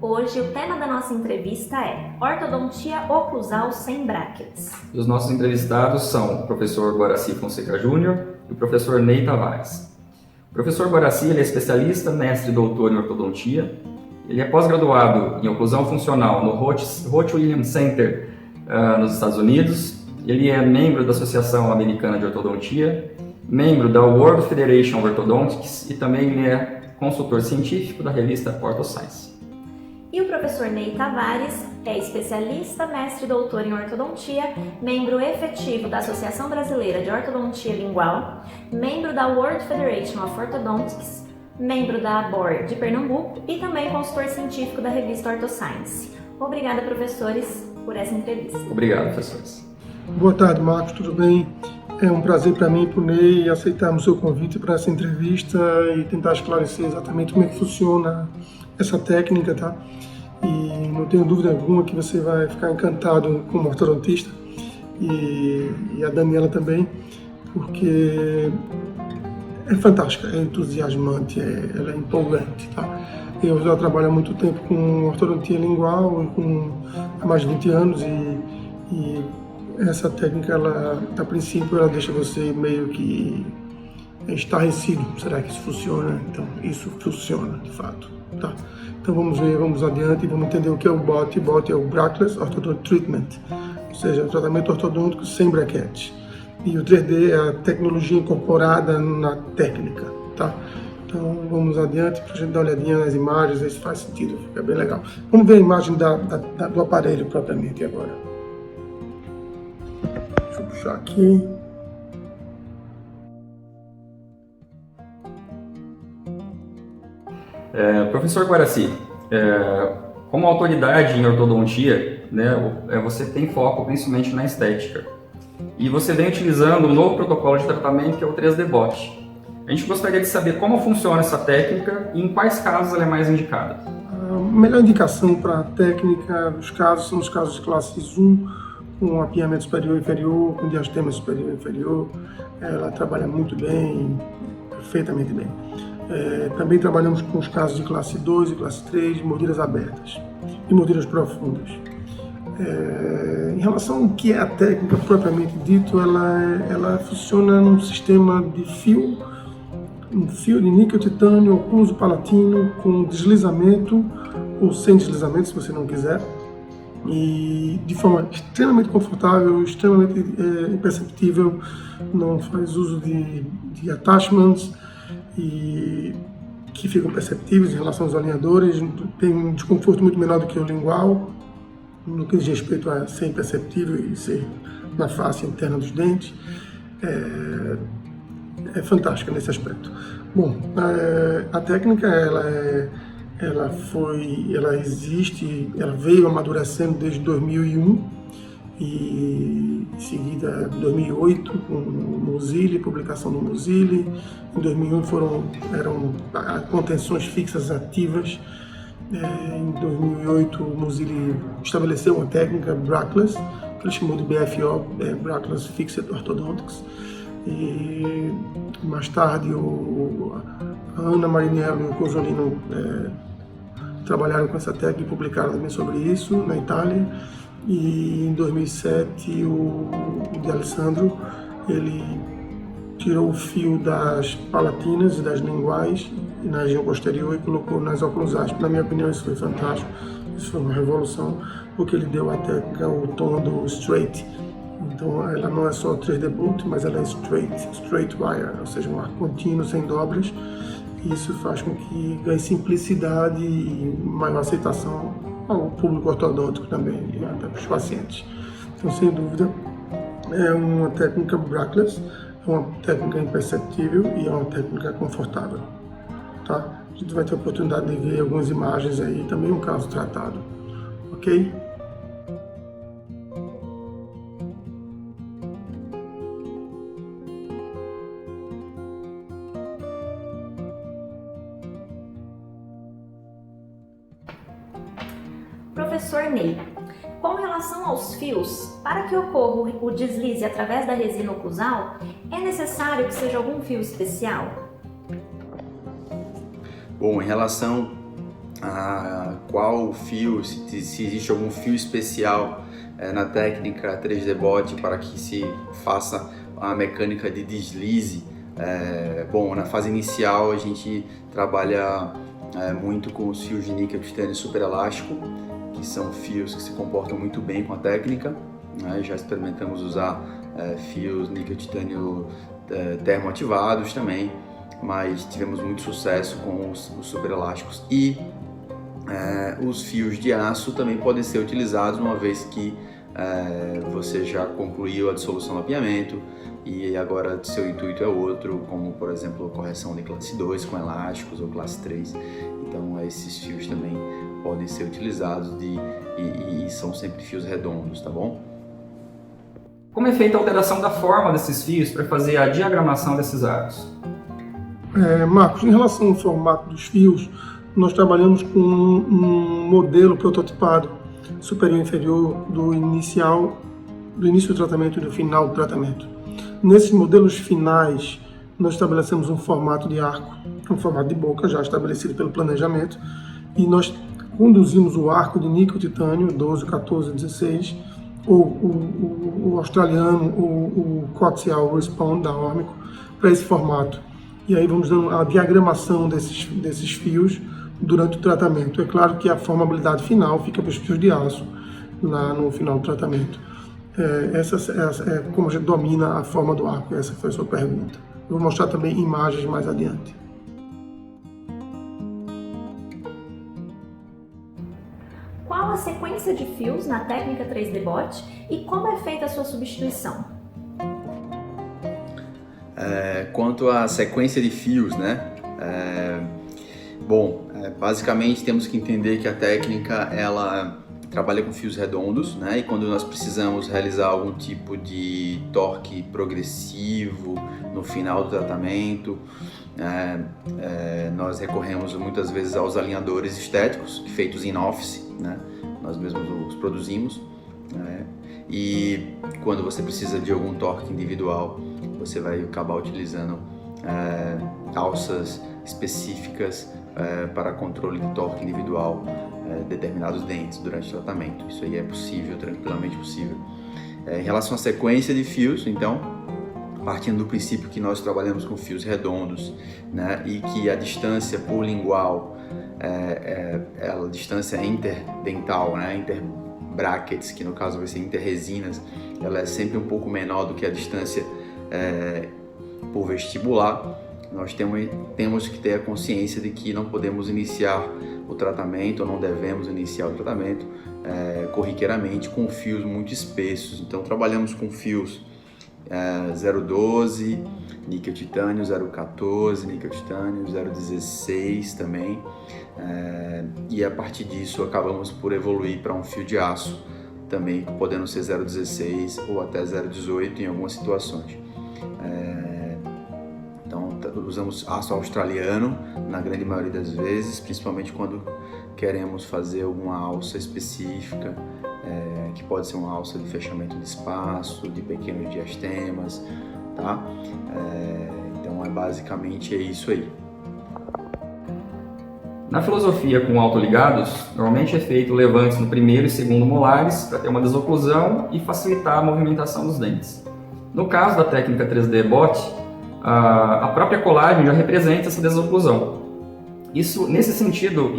Hoje o tema da nossa entrevista é ortodontia oclusal sem brackets. E os nossos entrevistados são o professor Guaraci Fonseca Júnior e o professor Ney Tavares. O professor Guaraci ele é especialista, mestre e doutor em ortodontia. Ele é pós-graduado em oclusão funcional no Roth Williams Center nos Estados Unidos. Ele é membro da Associação Americana de Ortodontia, membro da World Federation of Orthodontics e também ele é consultor científico da revista OrthoScience. E o professor Ney Tavares é especialista, mestre e doutor em ortodontia, membro efetivo da Associação Brasileira de Ortodontia Lingual, membro da World Federation of Orthodontics, membro da ABOR de Pernambuco e também consultor científico da revista OrthoScience. Obrigada, professores, por essa entrevista. Obrigado, professores. Boa tarde, Marcos, tudo bem? É um prazer para mim e para o Ney aceitarmos o seu convite para essa entrevista e tentar esclarecer exatamente como é que funciona essa técnica, tá? E não tenho dúvida alguma que você vai ficar encantado como ortodontista e a Daniela também, porque é fantástica, é entusiasmante, ela é empolgante, tá? Eu já trabalho há muito tempo com ortodontia lingual, há mais de 20 anos e essa técnica, ela, a princípio, ela deixa você meio que estarrecido. Será que isso funciona? Então, isso funciona, de fato, tá? Então, vamos ver, vamos adiante e vamos entender o que é o BOT. BOT é o Brackless Orthodontic Treatment, ou seja, o tratamento ortodôntico sem brackets. E o 3D é a tecnologia incorporada na técnica, tá? Então, vamos adiante para a gente dar uma olhadinha nas imagens, ver se faz sentido, fica bem legal. Vamos ver a imagem do aparelho propriamente agora. Deixa eu puxar aqui. Professor Guaraci, como autoridade em ortodontia, né, você tem foco principalmente na estética. E você vem utilizando um novo protocolo de tratamento que é o 3D BOT. A gente gostaria de saber como funciona essa técnica e em quais casos ela é mais indicada. A melhor indicação para a técnica dos casos são os casos de classes 1, com apiamento superior e inferior, com diastema superior e inferior. Ela trabalha muito bem, perfeitamente bem. Também trabalhamos com os casos de classe 2 e classe 3, de mordidas abertas e mordidas profundas. Em relação ao que é a técnica propriamente dito, ela funciona num sistema de fio, um fio de níquel titânio ocluso palatino com deslizamento ou sem deslizamento, se você não quiser, e de forma extremamente confortável, extremamente imperceptível, não faz uso de attachments e que ficam perceptíveis em relação aos alinhadores, tem um desconforto muito menor do que o lingual, no que diz respeito a ser imperceptível e ser na face interna dos dentes. É fantástica nesse aspecto. Bom, a técnica ela existe, ela veio amadurecendo desde 2001 e em seguida 2008 com o Mozille, publicação do Mozille. Em 2001 eram contenções fixas ativas. Em 2008 o Mozille estabeleceu uma técnica brackless, que ele chamou de BFO, Brackless Fixed Orthodontics. E mais tarde a Ana Marinello e o Cozzolino trabalharam com essa técnica e publicaram também sobre isso na Itália. E em 2007 o de Alessandro, ele tirou o fio das palatinas e das linguais na região posterior e colocou nas oclusais. Na minha opinião, isso foi fantástico, isso foi uma revolução, porque ele deu à técnica o tom do straight. Então ela não é só 3D boot, mas ela é straight wire, ou seja, um ar contínuo sem dobras. E isso faz com que ganhe simplicidade e maior aceitação ao público ortodôntico também, e até para os pacientes. Então, sem dúvida, é uma técnica brackless, é uma técnica imperceptível e é uma técnica confortável, tá? A gente vai ter a oportunidade de ver algumas imagens aí, também um caso tratado, ok? Professor Ney, com relação aos fios, para que ocorra o deslize através da resina oclusal, É necessário que seja algum fio especial? Bom, em relação a qual fio, se existe algum fio especial na técnica 3D Bot para que se faça a mecânica de deslize, bom, na fase inicial a gente trabalha muito com os fios de níquel titânio super elástico, que são fios que se comportam muito bem com a técnica, né? Já experimentamos usar fios níquel titânio termoativados também, mas tivemos muito sucesso com os super elásticos. E os fios de aço também podem ser utilizados uma vez que você já concluiu a dissolução do mapeamento e agora seu intuito é outro, como por exemplo correção de classe 2 com elásticos ou classe 3. Então esses fios também podem ser utilizados e são sempre fios redondos, tá bom? Como é feita a alteração da forma desses fios para fazer a diagramação desses aros? Marcos, em relação ao formato dos fios, nós trabalhamos com um modelo prototipado superior e inferior do início do tratamento e do final do tratamento. Nesses modelos finais, nós estabelecemos um formato de arco, um formato de boca já estabelecido pelo planejamento, e nós conduzimos o arco de níquel titânio 12, 14, 16, ou o australiano, ou o coaxial respawn da Órmico, para esse formato. E aí vamos dando a diagramação desses fios durante o tratamento. É claro que a formabilidade final fica para os fios de aço lá no final do tratamento. Essa é como a gente domina a forma do arco. Essa foi a sua pergunta. Eu vou mostrar também imagens mais adiante. Qual a sequência de fios na técnica 3D Bot e como é feita a sua substituição? Quanto à sequência de fios, né? Basicamente temos que entender que a técnica ela trabalha com fios redondos, né? E quando nós precisamos realizar algum tipo de torque progressivo no final do tratamento, nós recorremos muitas vezes aos alinhadores estéticos feitos in office, né? Nós mesmos os produzimos, né? E quando você precisa de algum torque individual, você vai acabar utilizando alças específicas para controle de torque individual determinados dentes durante o tratamento. Isso aí é possível, tranquilamente possível. Em relação à sequência de fios, então, partindo do princípio que nós trabalhamos com fios redondos, né, e que a distância por lingual, a distância interdental, né, interbrackets, que no caso vai ser interresinas, ela é sempre um pouco menor do que a distância por vestibular. Nós temos que ter a consciência de que não podemos iniciar o tratamento, ou não devemos iniciar o tratamento corriqueiramente com fios muito espessos. Então trabalhamos com fios 0,12, níquel titânio, 0,14, níquel titânio, 0,16 também. E a partir disso acabamos por evoluir para um fio de aço, também podendo ser 0,16 ou até 0,18 em algumas situações. Então usamos aço australiano na grande maioria das vezes, principalmente quando queremos fazer alguma alça específica, que pode ser uma alça de fechamento de espaço, de pequenos diastemas, tá? Então basicamente é isso aí. Na filosofia com autoligados, normalmente é feito levantes no primeiro e segundo molares para ter uma desoclusão e facilitar a movimentação dos dentes. No caso da técnica 3D Bot, a própria colagem já representa essa desoclusão. Nesse sentido,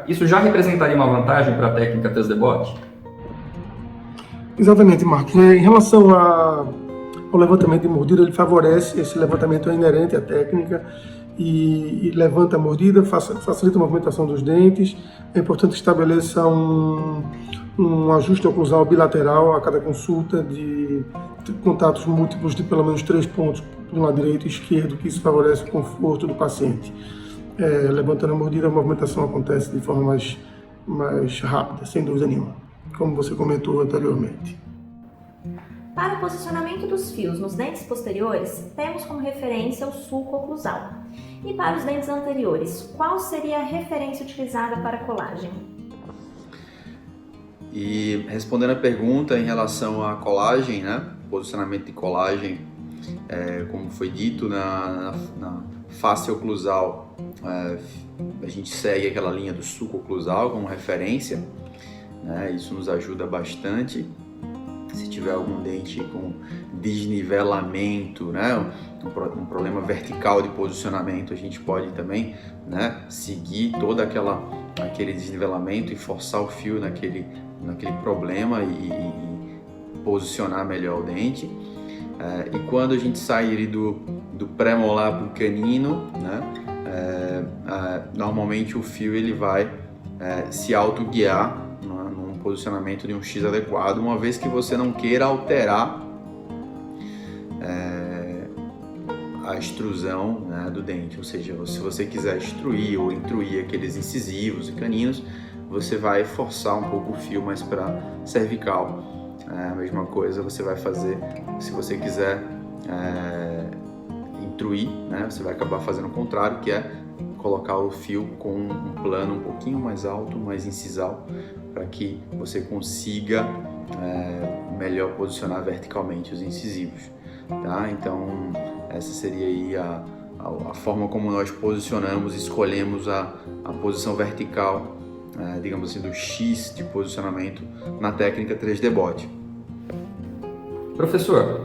isso já representaria uma vantagem para a técnica 3D Bot? Exatamente, Marcos. Em relação ao levantamento de mordida, ele favorece, esse levantamento é inerente à técnica e levanta a mordida, facilita a movimentação dos dentes. É importante que estabeleça um ajuste oclusal bilateral a cada consulta de contatos múltiplos de pelo menos 3 pontos do lado direito e esquerdo, que isso favorece o conforto do paciente. Levantando a mordida, a movimentação acontece de forma mais rápida, sem dúvida nenhuma, como você comentou anteriormente. Para o posicionamento dos fios nos dentes posteriores, temos como referência o sulco oclusal. E para os dentes anteriores, qual seria a referência utilizada para a colagem? E respondendo a pergunta em relação à colagem, né, posicionamento de colagem, como foi dito, na face oclusal, a gente segue aquela linha do sulco oclusal como referência, né? Isso nos ajuda bastante. Se tiver algum dente com desnivelamento, né, um problema vertical de posicionamento, a gente pode também, né, seguir todo aquele desnivelamento e forçar o fio naquele problema e posicionar melhor o dente. E quando a gente sair do pré-molar para o canino, né, normalmente o fio ele vai se auto-guiar posicionamento de um X adequado, uma vez que você não queira alterar a extrusão, né, do dente. Ou seja, se você quiser extruir ou intruir aqueles incisivos e caninos, você vai forçar um pouco o fio mais para cervical. A mesma coisa você vai fazer se você quiser intruir, né, você vai acabar fazendo o contrário, que é colocar o fio com um plano um pouquinho mais alto, mais incisal, para que você consiga melhor posicionar verticalmente os incisivos, tá? Então essa seria aí a forma como nós posicionamos, escolhemos a posição vertical, digamos assim, do X de posicionamento na técnica 3D Bot. Professor,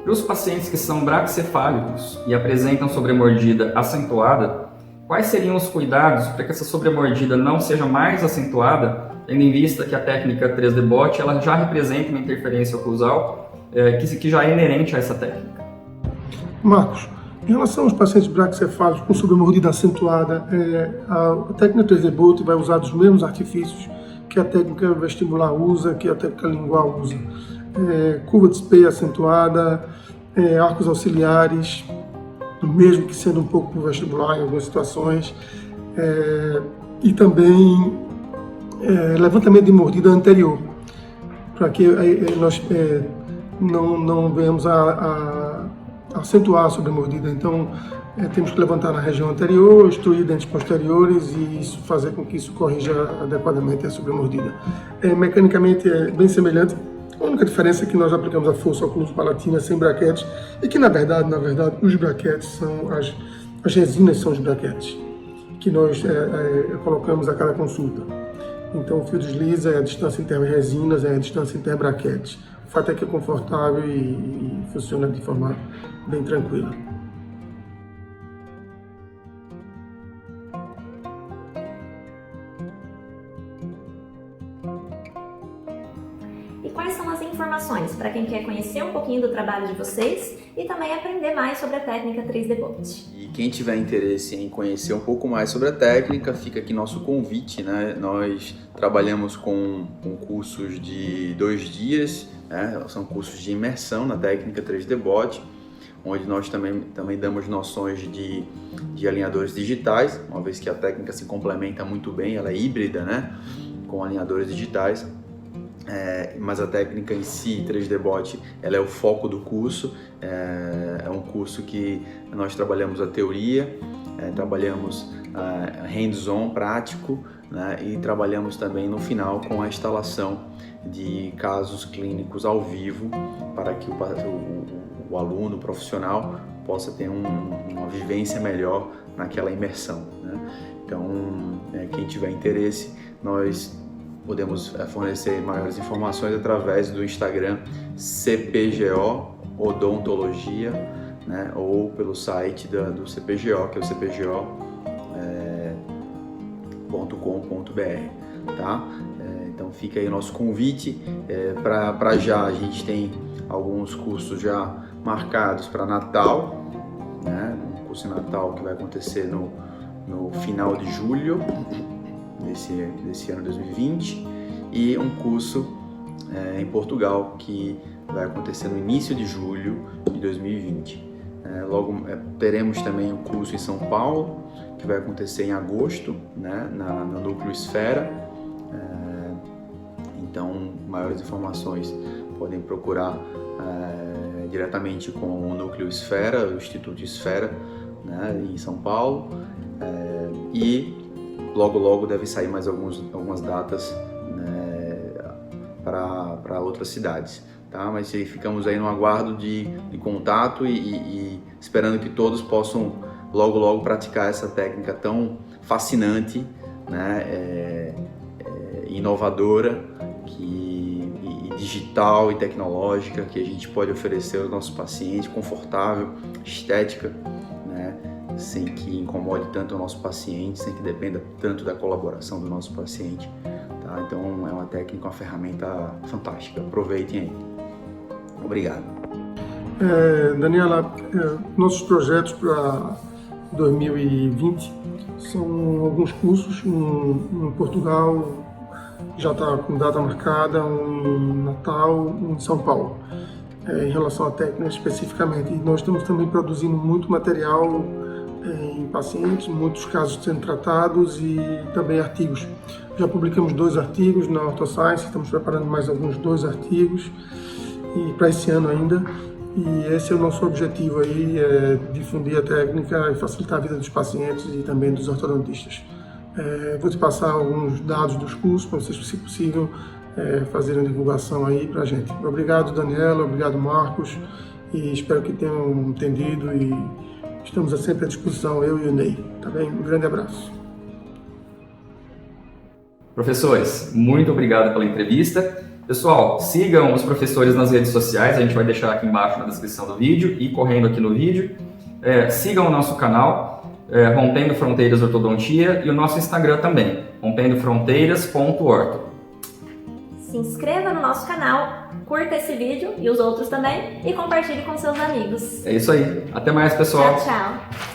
para os pacientes que são braquicefálicos e apresentam sobremordida acentuada, quais seriam os cuidados para que essa sobremordida não seja mais acentuada, tendo em vista que a técnica 3D Bot ela já representa uma interferência oclusal que já é inerente a essa técnica? Marcos, em relação aos pacientes braquicefálicos com sobremordida acentuada, a técnica 3D Bot vai usar os mesmos artifícios que a técnica vestibular usa, que a técnica lingual usa. Curva de Spey acentuada, arcos auxiliares, mesmo que sendo um pouco vestibular em algumas situações, e também levantamento de mordida anterior, para que nós não venhamos a acentuar a sobremordida. Então, temos que levantar na região anterior, extruir dentes posteriores e isso fazer com que isso corrija adequadamente a sobremordida. Mecanicamente é bem semelhante. A única diferença é que nós aplicamos a força ocluso-palatina sem braquetes e que, na verdade, os braquetes são as resinas são os braquetes que nós colocamos a cada consulta. Então, o fio desliza é a distância inter-resinas, é a distância inter-braquetes. O fato é que é confortável e funciona de forma bem tranquila. E quais são as informações para quem quer conhecer um pouquinho do trabalho de vocês e também aprender mais sobre a técnica 3D Bot? E quem tiver interesse em conhecer um pouco mais sobre a técnica, fica aqui nosso convite, né? Nós trabalhamos com cursos de 2 dias, né? São cursos de imersão na técnica 3D Bot, onde nós também damos noções de alinhadores digitais, uma vez que a técnica se complementa muito bem, ela é híbrida, né? Com alinhadores digitais. Mas a técnica em si, 3D Bot, ela é o foco do curso. É um curso que nós trabalhamos a teoria, trabalhamos hands-on, prático, né? E trabalhamos também no final com a instalação de casos clínicos ao vivo para que o aluno, o profissional, possa ter uma vivência melhor naquela imersão, né? Então, quem tiver interesse, nós podemos fornecer maiores informações através do Instagram CPGO Odontologia, né, ou pelo site do CPGO, que é o cpgo.com.br, tá? Então fica aí o nosso convite. Para já a gente tem alguns cursos já marcados para Natal, né? Um curso em Natal que vai acontecer no final de julho desse ano 2020, e um curso em Portugal que vai acontecer no início de julho de 2020. Logo teremos também um curso em São Paulo que vai acontecer em agosto, né, no Núcleo Esfera. Então, maiores informações podem procurar diretamente com o Núcleo Esfera, o Instituto Esfera, né, em São Paulo, e logo deve sair mais algumas datas, né, para outras cidades. tá? Mas ficamos aí no aguardo de contato e esperando que todos possam logo praticar essa técnica tão fascinante, né? Inovadora, e digital e tecnológica que a gente pode oferecer aos nossos pacientes, confortável, estética, né? Sem que incomode tanto o nosso paciente, sem que dependa tanto da colaboração do nosso paciente, tá? Então é uma técnica, uma ferramenta fantástica, aproveitem aí. Obrigado. Daniela, nossos projetos para 2020 são alguns cursos em Portugal, já está com data marcada, um em Natal, um em São Paulo, em relação à técnica especificamente. E nós estamos também produzindo muito material em pacientes, muitos casos sendo tratados e também artigos. Já publicamos 2 artigos na OrthoScience, estamos preparando mais alguns 2 artigos e para esse ano ainda. E esse é o nosso objetivo aí, difundir a técnica e facilitar a vida dos pacientes e também dos ortodontistas. Vou te passar alguns dados dos cursos para vocês, se possível, fazerem a divulgação aí para a gente. Obrigado, Daniela, obrigado, Marcos, e espero que tenham entendido e estamos sempre à disposição, eu e o Ney, tá bem? Um grande abraço. Professores, muito obrigado pela entrevista. Pessoal, sigam os professores nas redes sociais, a gente vai deixar aqui embaixo na descrição do vídeo e correndo aqui no vídeo. Sigam o nosso canal, Rompendo Fronteiras Ortodontia, e o nosso Instagram também, rompendofronteiras.orto. Se inscreva no nosso canal, curta esse vídeo e os outros também e compartilhe com seus amigos. É isso aí. Até mais, pessoal. Tchau, tchau.